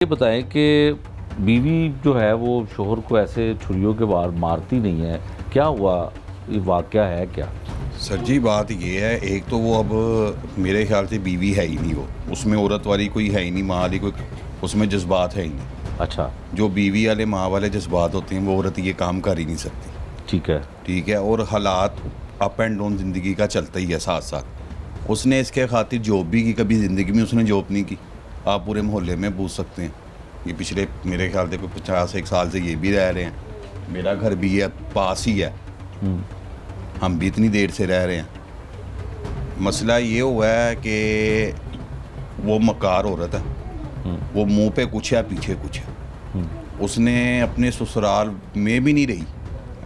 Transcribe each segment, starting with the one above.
ये बताएं कि बीवी जो है वो शोहर को ऐसे छुरियों के वार मारती नहीं है, क्या हुआ? ये वाकया है क्या? सर जी बात ये है, एक तो वो अब मेरे ख्याल से बीवी है ही नहीं, वो उसमें औरत वाली कोई है ही नहीं, माँ वाली कोई उसमें जज्बात है ही नहीं। अच्छा। जो बीवी वाले माँ वाले जज्बात होते हैं वो औरत ये काम कर ही नहीं सकती। ठीक है। ठीक है। और हालात अप एंड डाउन ज़िंदगी का चलता ही है साथ साथ। उसने इसके खातिर जॉब भी की, कभी ज़िंदगी में उसने जॉब नहीं की। आप पूरे मोहल्ले में पूछ सकते हैं। ये पिछले मेरे ख्याल से कोई 50 एक साल से ये भी रह रहे हैं। मेरा घर भी है, पास ही है, हम भी इतनी देर से रह रहे हैं। मसला ये हुआ है कि वो मकार औरत है, वो मुंह पे कुछ है पीछे कुछ है। उसने अपने ससुराल में भी नहीं रही।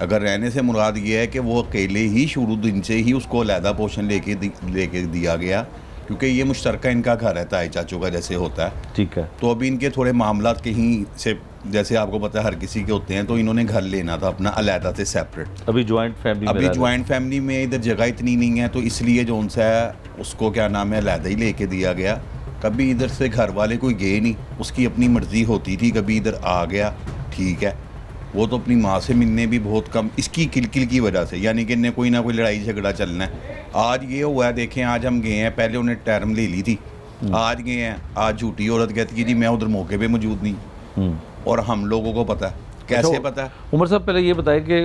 अगर रहने से मुराद ये है कि वो अकेले ही शुरू दिन से ही उसको अलहदा पोर्शन लेके दिया गया, क्योंकि ये मुश्तरका इनका घर है, ताई चाचू का जैसे होता है। ठीक है। तो अभी इनके थोड़े मामला कहीं से, जैसे आपको पता है हर किसी के होते हैं, तो इन्होंने घर लेना था अपना अलहदा से सेपरेट। अभी जॉइंट फैमिली में अभी ज्वाइंट फैमिली में इधर जगह इतनी नहीं है, तो इसलिए जो उनसे है उसको क्या नाम है अलहदा ही लेके दिया गया। कभी इधर से घर वाले कोई गए नहीं, उसकी अपनी मर्ज़ी होती थी, कभी इधर आ गया। ठीक है। वो तो अपनी माँ से मिलने भी बहुत कम, इसकी किलकिल की वजह से, यानी कि इन्हें कोई ना कोई लड़ाई झगड़ा चलना है। आज ये हुआ है, देखें आज हम गए हैं, पहले उन्हें टर्म ले ली थी, आज गए हैं, आज झूठी औरत कहती है जी मैं उधर मौके पे मौजूद नहीं। और हम लोगों को पता है, कैसे अच्छा, पता है? उमर साहब पहले ये बताएं कि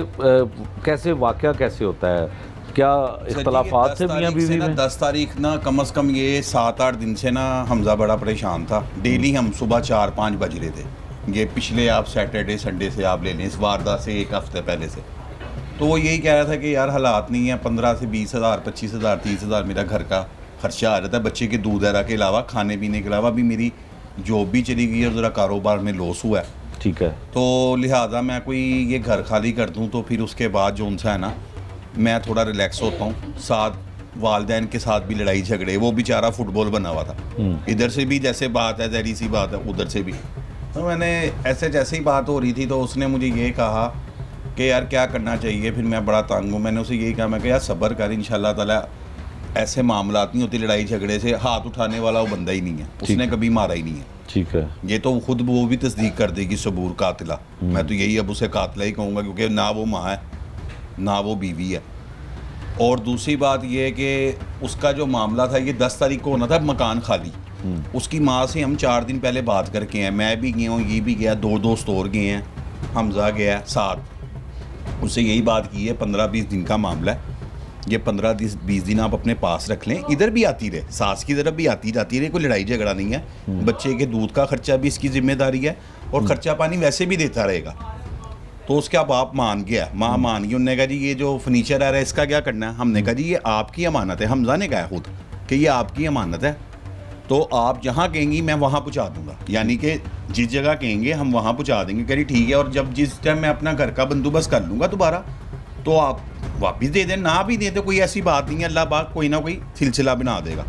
कैसे वाकया कैसे होता है, क्या इख्तलाफात थे मियाँ बीवी में? 10 तारीख ना कम से कम ये 7-8 दिन से ना हमजा बड़ा परेशान था। डेली हम सुबह 4-5 बज रहे थे। ये पिछले आप सैटरडे संडे से आप ले लें, इस वारदात से 1 हफ्ते पहले से। तो वो यही कह रहा था कि यार हालात नहीं है, 15 से 20 हज़ार, 25 हज़ार, 30 हज़ार मेरा घर का खर्चा आ रहा था, बच्चे के दूध वगैरह के अलावा, खाने पीने के अलावा। भी मेरी जॉब भी चली गई और ज़रा कारोबार में लॉस हुआ है। ठीक है। तो लिहाजा मैं कोई ये घर खाली कर दूं तो फिर उसके बाद जो उनसा है ना, मैं थोड़ा रिलैक्स होता हूँ। साथ वालदैन के साथ भी लड़ाई झगड़े, वो बेचारा फुटबॉल बना हुआ था, इधर से भी जैसे बात है, जहरी सी बात है, उधर से भी। तो मैंने ऐसे जैसे ही बात हो रही थी तो उसने मुझे ये कहा कि यार क्या करना चाहिए। फिर मैं बड़ा तंग हूँ, मैंने उसे यही कहा, मैं कहा यार सब्र कर, इंशाल्लाह ताला ऐसे मामला नहीं होती लड़ाई झगड़े से। हाथ उठाने वाला वो बंदा ही नहीं है, उसने कभी मारा ही नहीं है। ठीक है। ये तो खुद वो भी तस्दीक कर देगी, सबूर कातिला। मैं तो यही अब उसे कातिला ही कहूँगा, क्योंकि ना वो माँ है ना वो बीवी है। और दूसरी बात ये है कि उसका जो मामला था, ये 10 तारीख को होना था, मकान खाली। उसकी माँ से हम 4 दिन पहले बात करके हैं, मैं भी गया हूँ, ये भी गया, 2 दोस्त और गए हैं, हमजा गया साथ। उससे यही बात की है, 15-20 दिन का मामला है, ये 15-20 दिन आप अपने पास रख लें। इधर भी आती रहे, सास की तरफ भी आती जाती रहे, कोई लड़ाई झगड़ा नहीं है। बच्चे के दूध का खर्चा भी इसकी जिम्मेदारी है, और खर्चा पानी वैसे भी देता रहेगा। तो उसका बाप मान गया, माँ मान गई। उन्होंने कहा जी ये जो फर्नीचर आ रहा है इसका क्या करना है? हमने कहा जी ये आपकी अमानत है। हमजा ने कहा खुद कि ये आपकी अमानत है, तो आप जहाँ कहेंगी मैं वहाँ पहुँचा दूँगा, यानी कि जिस जगह कहेंगे हम वहाँ पहुँचा देंगे। कह रही ठीक है, और जब जिस टाइम मैं अपना घर का बंदोबस्त कर लूँगा दोबारा, तो आप वापस दे दें, ना भी दें तो कोई ऐसी बात नहीं है, अल्लाह पाक कोई ना कोई सिलसिला बना देगा।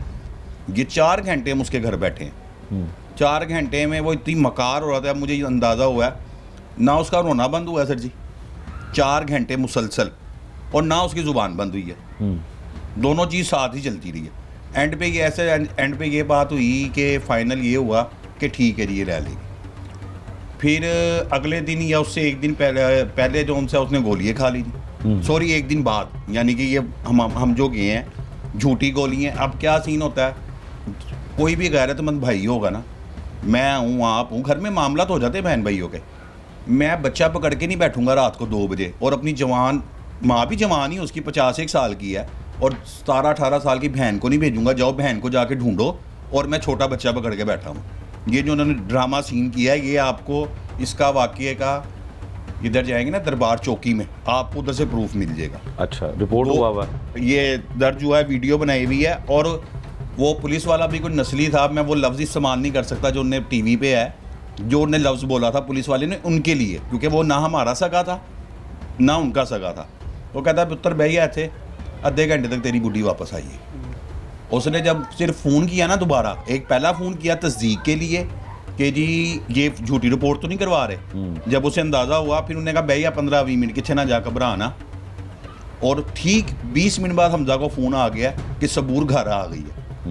ये 4 घंटे हम उसके घर बैठे हैं। 4 घंटे में वो इतनी मकार हो रहा था, मुझे अंदाज़ा हुआ है ना उसका रोना बंद हुआ है सर जी, 4 घंटे मुसलसल, और ना उसकी ज़ुबान बंद हुई है। दोनों चीज़ साथ ही चलती रही है। एंड पे ये ऐसे एंड पे ये बात हुई कि फाइनल ये हुआ कि ठीक है जी ये रह लेगी। फिर अगले दिन या उससे एक दिन पहले जो उनसे उसने गोलियाँ खा ली थी। सॉरी, एक दिन बाद, यानी कि ये हम जो गए हैं झूठी गोलियाँ। अब क्या सीन होता है, कोई भी गैरतमंद भाई होगा ना, मैं हूँ आप हूँ, घर में मामला तो हो जाते हैं बहन भाइयों के। मैं बच्चा पकड़ के नहीं बैठूंगा रात को 2 बजे, और अपनी जवान माँ भी जवान ही, उसकी 51 साल की है, और 17-18 साल की बहन को नहीं भेजूंगा जाओ बहन को जाके ढूंढो, और मैं छोटा बच्चा पकड़ के बैठा हूँ। ये जो उन्होंने ड्रामा सीन किया है, ये आपको इसका वाक़ये का इधर जाएंगे ना दरबार चौकी में, आपको उधर से प्रूफ मिल जाएगा। अच्छा, रिपोर्ट हुआ ये दर्ज हुआ है, वीडियो बनाई हुई है। और वो पुलिस वाला भी कोई नस्ली था, मैं वो लफ्ज़ इस्तेमाल नहीं कर सकता जो उन्हें टीवी पे है, जो उन्हें लफ्ज़ बोला था पुलिस वाले ने उनके लिए, क्योंकि वो ना हमारा सगा था ना उनका सगा था। वो कहता पुत्र भैया थे, आधे घंटे तक तेरी बुढ़ी वापस आई है। उसने जब सिर्फ फ़ोन किया ना दोबारा, एक पहला फ़ोन किया तस्दीक के लिए कि जी ये झूठी रिपोर्ट तो नहीं करवा रहे। जब उसे अंदाज़ा हुआ, फिर उन्होंने कहा भैया 15-20 मिनट किथे ना जा घबराना। और ठीक 20 मिनट बाद हमजा को फ़ोन आ गया कि सबूर घर आ गई है।